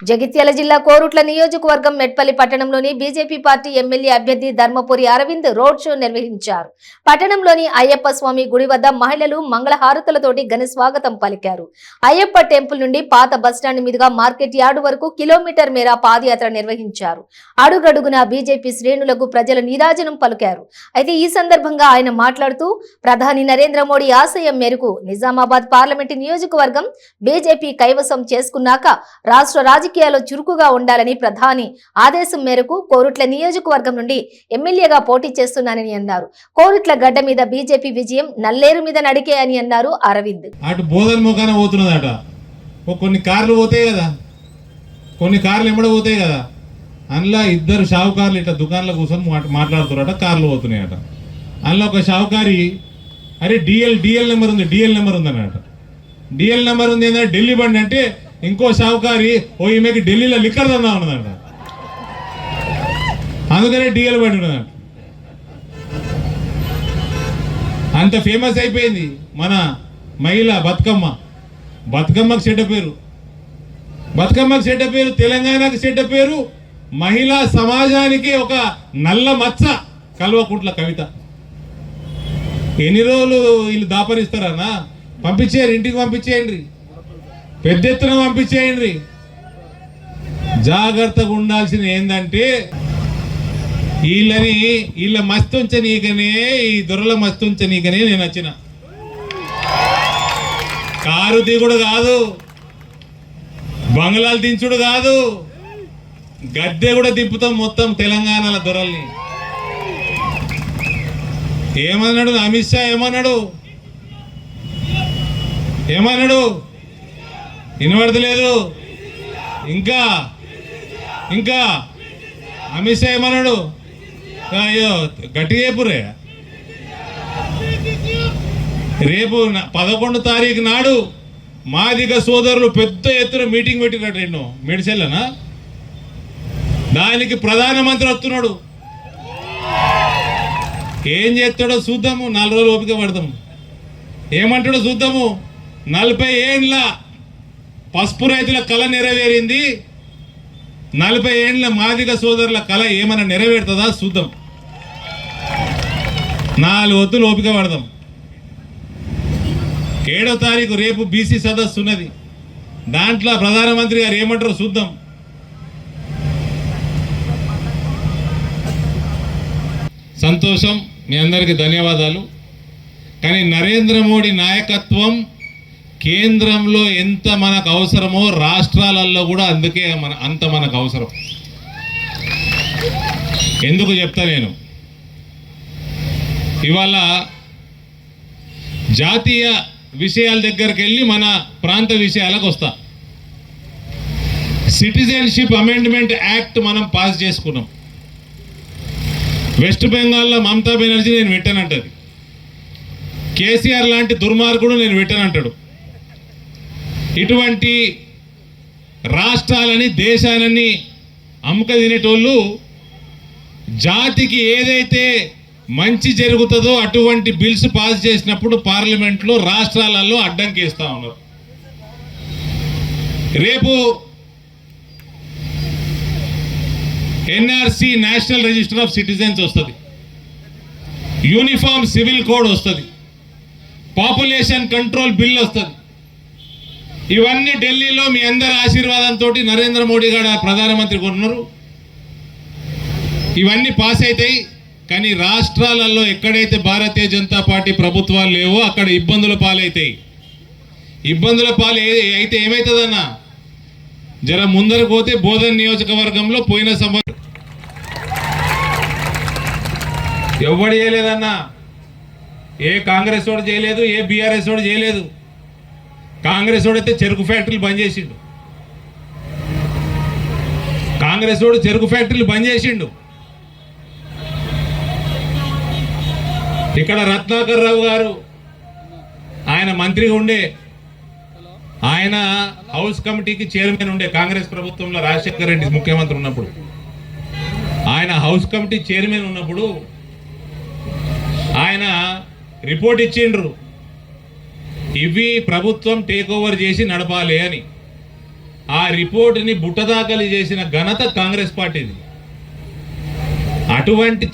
జగిత్యాల జిల్లా కోరుట్ల నియోజకవర్గం మెట్పల్లి పట్టణంలోని బీజేపీ పార్టీ ఎమ్మెల్యే అభ్యర్థి ధర్మపురి అరవింద్ రోడ్ షో నిర్వహించారు. పట్టణంలోని అయ్యప్ప స్వామి గుడి వద్ద మహిళలు మంగళహారతులతోటి ఘన స్వాగతం పలికారు. అయ్యప్ప టెంపుల్ నుండి పాత బస్టాండ్ మీదుగా మార్కెట్ యార్డు వరకు కిలోమీటర్ మేర పాదయాత్ర నిర్వహించారు. అడుగడుగునా బీజేపీ శ్రేణులకు ప్రజలు నీరాజనం పలికారు. అయితే ఈ సందర్భంగా ఆయన మాట్లాడుతూ ప్రధాని నరేంద్ర మోడీ ఆశయం మేరకు నిజామాబాద్ పార్లమెంటు నియోజకవర్గం బీజేపీ కైవసం చేసుకున్నాక రాష్ట్ర రాజకీయాల్లో చురుకుగా ఉండాలని ప్రధాని ఆదేశం మేరకు కోరుట్ల నియోజకవర్గం నుండి ఎమ్మెల్యేగా పోటీ చేస్తున్నానని అన్నారు. కోరుట్ల గడ్డ మీద బీజేపీ విజయం నల్లేరు మీద నడికే అని అన్నారు అరవింద్. అటు బోధన మోకాన పోతున్నదట, కొన్ని కార్లు పోతాయి కదా, కొన్ని కార్లు ఎంబడ పోతాయి కదా, అందులో ఇద్దరు షావుకారులు ఇట్లా దుకాణంలో కూర్చొని మాట్లాడుతున్నారట, కార్లు పోతున్నాయట. అందులో ఒక షావుకారి అరే డిఎల్ నెంబర్ ఉంది, డిఎల్ నెంబర్ ఉంది అన్నట. డిఎల్ నెంబర్ ఉంది ఏంటంటే ఢిల్లీ బండి అంటే ఇంకో షావుకారి ఓ ఈమెకి ఢిల్లీలో లిక్కర్ దందా ఉన్నదంట, అందుకనే డిఎల్ బండి ఉన్నదంట. అంత ఫేమస్ అయిపోయింది మన మహిళ బతుకమ్మకు చెడ్డ పేరు, తెలంగాణకు చెడ్డ పేరు, మహిళా సమాజానికి ఒక నల్ల మచ్చ కల్వకుంట్ల కవిత. ఎన్ని రోజులు వీళ్ళు దాపరిస్తారన్నా? పంపించేయండి, ఇంటికి పంపించేయండి, పెద్ద ఎత్తున పంపించేయండి. జాగ్రత్తగా ఉండాల్సిన ఏంటంటే వీళ్ళ మస్తుంచనీకనే, ఈ దొరల మస్తుంచనీకనే నేను వచ్చిన. కారు దిగుడు కాదు, బంగ్లాలు దించుడు కాదు, గద్దె కూడా దింపుతాం మొత్తం తెలంగాణల దొరల్ని. ఏమన్నాడు అమిత్ షా? ఏమన్నాడు వినబడతలేదు. ఇంకా అమిత్ షా ఏమన్నాడు? అయ్యో గట్టిగా చెప్పురే. రేపు 11 తారీఖు నాడు మాదిగ సోదరులు పెద్ద ఎత్తున మీటింగ్ పెట్టినట్టు ఎన్నో మెడిసెల్లనా, దానికి ప్రధానమంత్రి వస్తున్నాడు. ఏం చేస్తాడో చూద్దాము, 4 రోజులు ఓపిక పడదాము. ఏమంటాడో చూద్దాము. 40 ఏండ్ల పసుపు రైతుల కళ నెరవేరింది, 40 ఏండ్ల మాదిగ సోదరుల కళ ఏమైనా నెరవేరుతుందా చూద్దాం. 4 వద్దులు ఓపిక పడదాం. 7వ తారీఖు రేపు బీసీ సదస్సు ఉన్నది, దాంట్లో ప్రధానమంత్రి గారు ఏమంటారో చూద్దాం. సంతోషం, మీ అందరికీ ధన్యవాదాలు. కానీ నరేంద్ర మోడీ నాయకత్వం కేంద్రంలో ఎంత మనకు అవసరమో రాష్ట్రాలలో కూడా అందుకే అంత మనకు అవసరం. ఎందుకు చెప్తా నేను, ఇవాళ జాతీయ విషయాల దగ్గరికి వెళ్ళి మన ప్రాంత విషయాలకు వస్తా. సిటిజన్షిప్ అమెండ్మెంట్ యాక్ట్ మనం పాస్ చేసుకున్నాం. వెస్ట్ బెంగాల్లో మమతా బెనర్జీ నేను పెట్టానంటది, కేసీఆర్ లాంటి దుర్మార్గుడు నేను పెట్టానంటాడు. ఇటువంటి రాష్ట్రాలని దేశాలని అమ్ముక తినేటోళ్ళు జాతికి ఏదైతే మంచి జరుగుతుందో అటువంటి బిల్స్ పాస్ చేసినప్పుడు పార్లమెంట్లో రాష్ట్రాలలో అడ్డంకిస్తూ ఉన్నారు. రేపు NRC national register of citizens వస్తుంది, యూనిఫామ్ సివిల్ కోడ్ వస్తుంది, పాపులేషన్ కంట్రోల్ బిల్ వస్తుంది. ఇవన్నీ ఢిల్లీలో మీ అందరి ఆశీర్వాదంతో నరేంద్ర మోడీ గారు ప్రధానమంత్రి ఉన్నారు, ఇవన్నీ పాస్ అవుతాయి. కానీ రాష్ట్రాలలో ఎక్కడైతే భారతీయ జనతా పార్టీ ప్రభుత్వాలు లేవో అక్కడ ఇబ్బందుల పాలవుతాయి. ఇబ్బందుల పాలు అయితే ఏమవుతుందన్నా, జర ముందరకు పోతే బోధన్ నియోజకవర్గంలో పోయిన సంవత్సరం ఎవడు చేయలేదన్నా, ఏ కాంగ్రెస్ వాడు చేయలేదు, ఏ బీఆర్ఎస్ వాడు చేయలేదు. కాంగ్రెస్ వాడు అయితే చెరుకు ఫ్యాక్టరీలు బంద్ చేసిండు, ఇక్కడ రత్నాకర్ రావు గారు ఆయన మంత్రిగా ఉండే, ఆయన హౌస్ కమిటీకి చైర్మన్ ఉండే. కాంగ్రెస్ ప్రభుత్వంలో రాజశేఖర్ రెడ్డి ముఖ్యమంత్రి ఉన్నప్పుడు ఆయన హౌస్ కమిటీ చైర్మన్ ఉన్నప్పుడు ఆయన రిపోర్ట్ ఇచ్చిండ్రు, ఇవి ప్రభుత్వం టేక్ ఓవర్ చేసి నడపాలి అని. ఆ రిపోర్టుని బుట్టదాఖలు చేసిన ఘనత కాంగ్రెస్ పార్టీది. అటువంటి